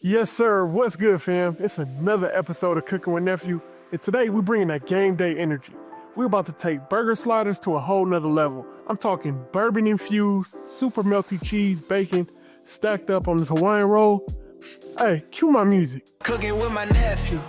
Yes, sir. What's good, fam? It's another episode of Cookin with Nephew, and today we're bringing that game day energy. We're about to take burger sliders to a whole nother level. I'm talking bourbon-infused, super melty cheese, bacon, stacked up on this Hawaiian roll. Hey, cue my music. Cooking with my nephew.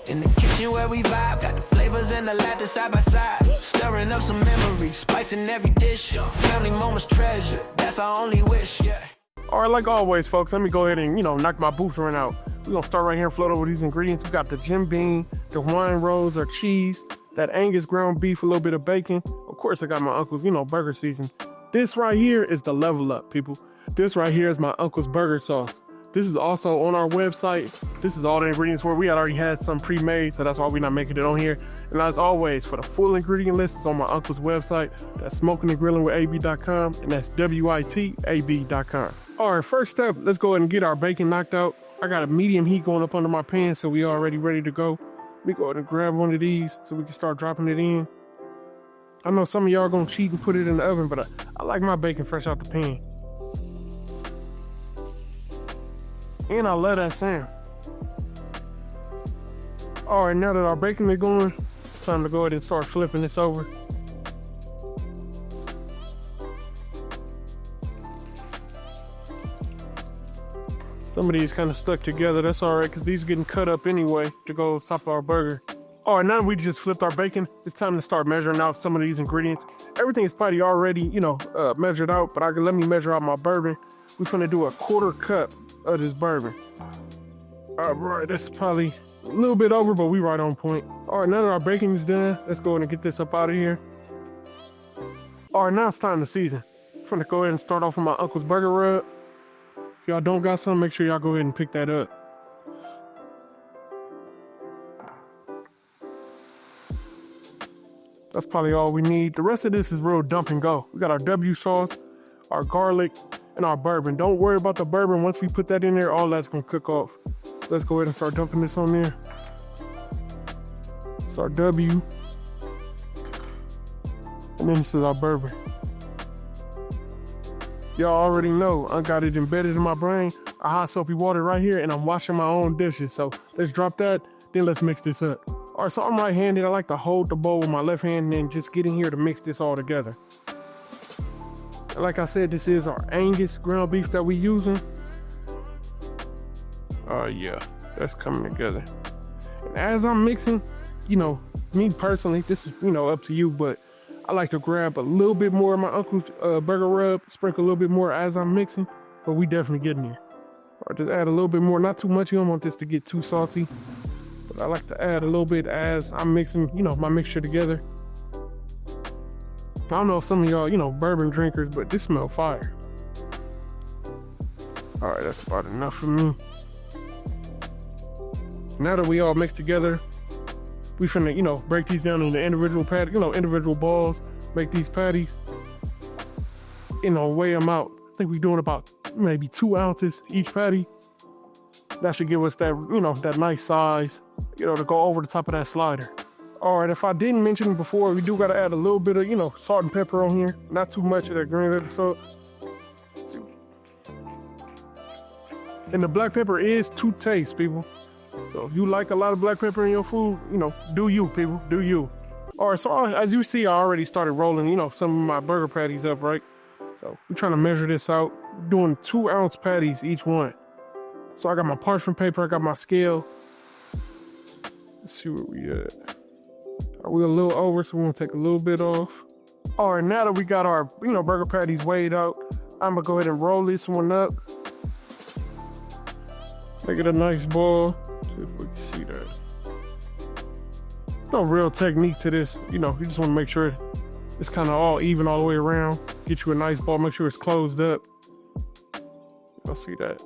In the kitchen where we vibe, got the flavors and the laughter side by side. Stirring up some memories, spicing every dish. Family moments treasure, that's our only wish, yeah. All right, like always, folks, let me go ahead and, knock my booth run out. We're gonna start right here and float over these ingredients. We got the Jim Beam, the Hawaiian rolls or cheese, that Angus ground beef, a little bit of bacon. Of course, I got my uncle's, burger season. This right here is the level up, people. This right here is my uncle's burger sauce. This is also on our website. This is all the ingredients where we had already had some pre-made, so that's why we're not making it on here. And as always, for the full ingredient list, it's on my uncle's website. That's Smokin and Grillin with AB.com, and that's WITAB.com. All right, first step, let's go ahead and get our bacon knocked out. I got a medium heat going up under my pan, so we already ready to go. Let me go ahead and grab one of these so we can start dropping it in. I know some of y'all gonna cheat and put it in the oven, but I like my bacon fresh out the pan. And I love that sound. All right, now that our bacon is going, it's time to go ahead and start flipping this over. Some of these kind of stuck together. That's all right, because these are getting cut up anyway to go top of our burger. All right, now that we just flipped our bacon, it's time to start measuring out some of these ingredients. Everything is probably already, measured out, but let me measure out my bourbon. We're finna do a 1/4 cup of this bourbon. All right, that's probably a little bit over, but we right on point. All right, now that our bacon is done, let's go ahead and get this up out of here. All right, now it's time to season. I'm finna go ahead and start off with my uncle's burger rub. If y'all don't got some, make sure y'all go ahead and pick that up. That's probably all we need. The rest of this is real dump and go. We got our W sauce, our garlic, and our bourbon. Don't worry about the bourbon. Once we put that in there, all that's gonna cook off. Let's go ahead and start dumping this on there. It's our W. And then this is our bourbon. Y'all already know, I got it embedded in my brain. A hot soapy water right here, and I'm washing my own dishes. So let's drop that, then let's mix this up. All right, so I'm right-handed. I like to hold the bowl with my left hand and then just get in here to mix this all together. And like I said, this is our Angus ground beef that we using. Oh yeah, that's coming together. And as I'm mixing, me personally, this is, up to you, but I like to grab a little bit more of my uncle's burger rub, sprinkle a little bit more as I'm mixing, but we definitely getting there. Or just add a little bit more, not too much. You don't want this to get too salty, but I like to add a little bit as I'm mixing, my mixture together. I don't know if some of y'all, bourbon drinkers, but this smells fire. All right, that's about enough for me. Now that we all mixed together, we finna, break these down into individual individual balls, make these patties, weigh them out. I think we're doing about maybe 2 ounces each patty. That should give us that, that nice size, to go over the top of that slider. All right, if I didn't mention it before, we do gotta add a little bit of, salt and pepper on here. Not too much of that green salt. And the black pepper is to taste, people. So if you like a lot of black pepper in your food, do you, people, do you. All right, so as you see, I already started rolling, some of my burger patties up, right? So we're trying to measure this out. Doing 2-ounce patties each one. So I got my parchment paper, I got my scale. Let's see where we at. We're a little over, so we're gonna take a little bit off. All right, now that we got our, burger patties weighed out, I'm gonna go ahead and roll this one up. Make it a nice ball. See if we can see that. There's no real technique to this. You just wanna make sure it's kind of all even all the way around. Get you a nice ball, make sure it's closed up. Y'all see that?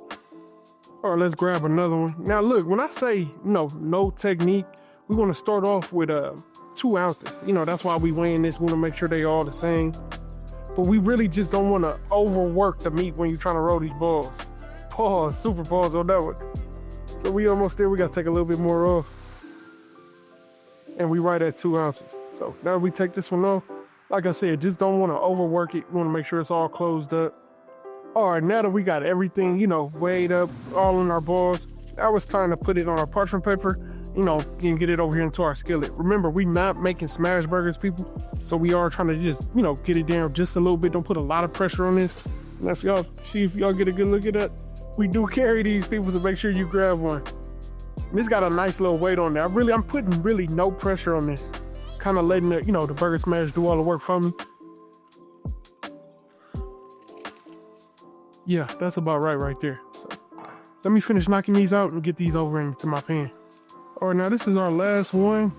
All right, let's grab another one. Now look, when I say, no technique, we wanna start off with 2 ounces. That's why we weighing this. We wanna make sure they all the same. But we really just don't wanna overwork the meat when you're trying to roll these balls. Pause, super pause on that one. So we almost there. We gotta take a little bit more off. And we right at 2 ounces. So now we take this one off. Like I said, just don't wanna overwork it. We wanna make sure it's all closed up. All right, now that we got everything, weighed up, all in our balls, Now it's time to put it on our parchment paper, you know, and get it over here into our skillet. Remember, we not making smash burgers, people. So we are trying to just, you know, get it down just a little bit. Don't put a lot of pressure on this. Let's y'all see if y'all get a good look at that. We do carry these, people, so make sure you grab one. This got a nice little weight on there. I'm putting really no pressure on this. Kind of letting the, you know, the burger smash do all the work for me. Yeah, that's about right there. So let me finish knocking these out and get these over into my pan. All right, now this is our last one.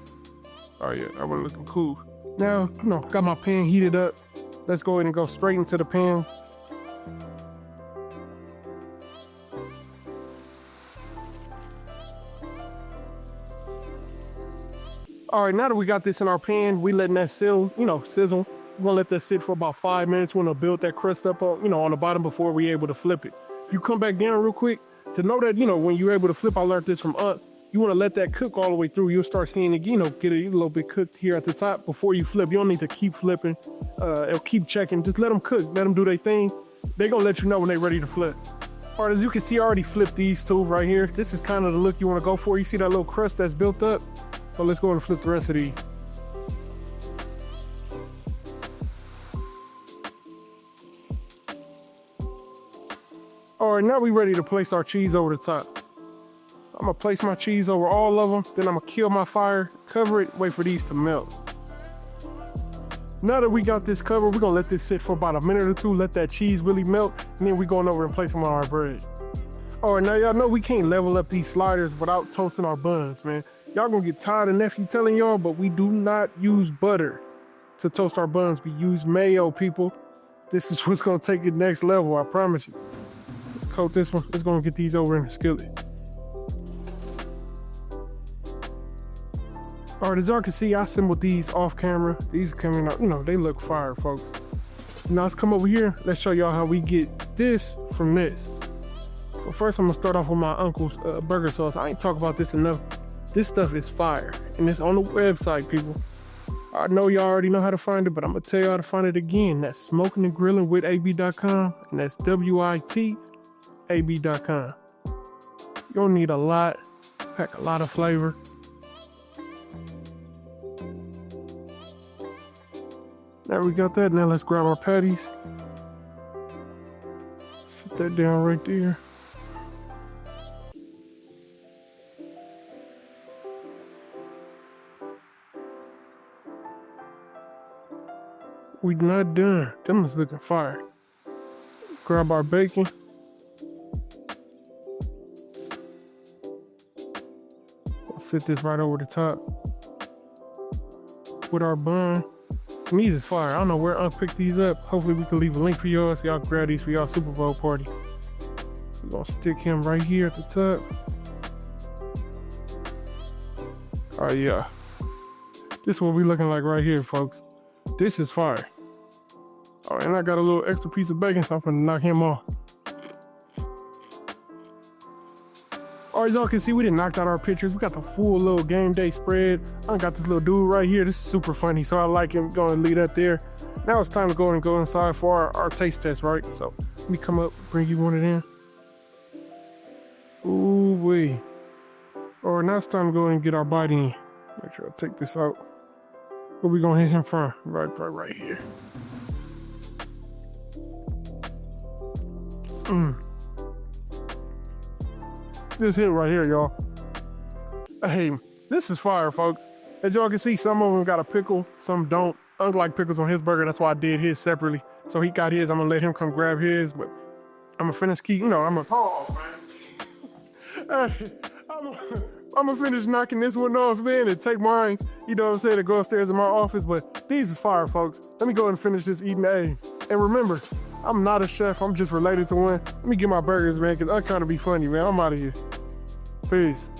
Oh yeah, that one looking cool. Now, you know, got my pan heated up. Let's go ahead and go straight into the pan. All right, now that we got this in our pan, we letting that sizzle. We're gonna let that sit for about 5 minutes. We're gonna build that crust up on, on the bottom before we're able to flip it. If you come back down real quick, to know that, when you're able to flip, I learned this from Aunt, you wanna let that cook all the way through. You'll start seeing it, get a little bit cooked here at the top before you flip. You don't need to keep flipping, or keep checking. Just let them cook, let them do their thing. They're gonna let you know when they're ready to flip. All right, as you can see, I already flipped these two right here. This is kind of the look you wanna go for. You see that little crust that's built up? So let's go and flip the rest of these. All right, now we're ready to place our cheese over the top. I'm gonna place my cheese over all of them, then I'm gonna kill my fire, cover it, wait for these to melt. Now that we got this covered, we're gonna let this sit for about a minute or two, let that cheese really melt, and then we're going over and place them on our bread. All right, now y'all know we can't level up these sliders without toasting our buns, man. Y'all gonna get tired of Nephew telling y'all, but we do not use butter to toast our buns. We use mayo, people. This is what's gonna take it next level, I promise you. Let's coat this one. Let's go and get these over in the skillet. All right, as y'all can see, I assembled these off camera. These are coming out, they look fire, folks. Now let's come over here. Let's show y'all how we get this from this. So first I'm gonna start off with my uncle's burger sauce. I ain't talk about this enough. This stuff is fire, and it's on the website, people. I know y'all already know how to find it, but I'm gonna tell you how to find it again. That's Smokin and Grillin with AB.com, and that's WITAB.com. You don't need a lot, pack a lot of flavor. Now we got that. Now let's grab our patties. Sit that down right there. We not done. Them is looking fire. Let's grab our bacon. I'll sit this right over the top with our bun. And these is fire. I don't know where I picked these up. Hopefully we can leave a link for y'all so y'all can grab these for y'all Super Bowl party. So we're gonna stick him right here at the top. Oh yeah. This is what we looking like right here, folks. This is fire. Oh, and I got a little extra piece of bacon, so I'm gonna knock him off. All right, as y'all can see, we done knocked out our pictures. We got the full little game day spread. I got this little dude right here. This is super funny, so I like him. Gonna leave that there. Now it's time to go inside for our taste test, right? So let me come up, bring you one of them. Ooh wee. All right, now it's time to go and get our bite in. Make sure I take this out. Where we gonna hit him from? Right here. This hit right here, y'all. Hey, this is fire, folks. As y'all can see, some of them got a pickle, some don't. Unlike pickles on his burger, that's why I did his separately. So he got his, I'm gonna let him come grab his, but I'm gonna finish I'm gonna pause, man. Hey, I'm gonna finish knocking this one off, man, and take mine, to go upstairs in my office, but these is fire, folks. Let me go and finish this eating. And remember, I'm not a chef, I'm just related to one. Let me get my burgers, man, because I'm trying to be funny, man. I'm out of here. Peace.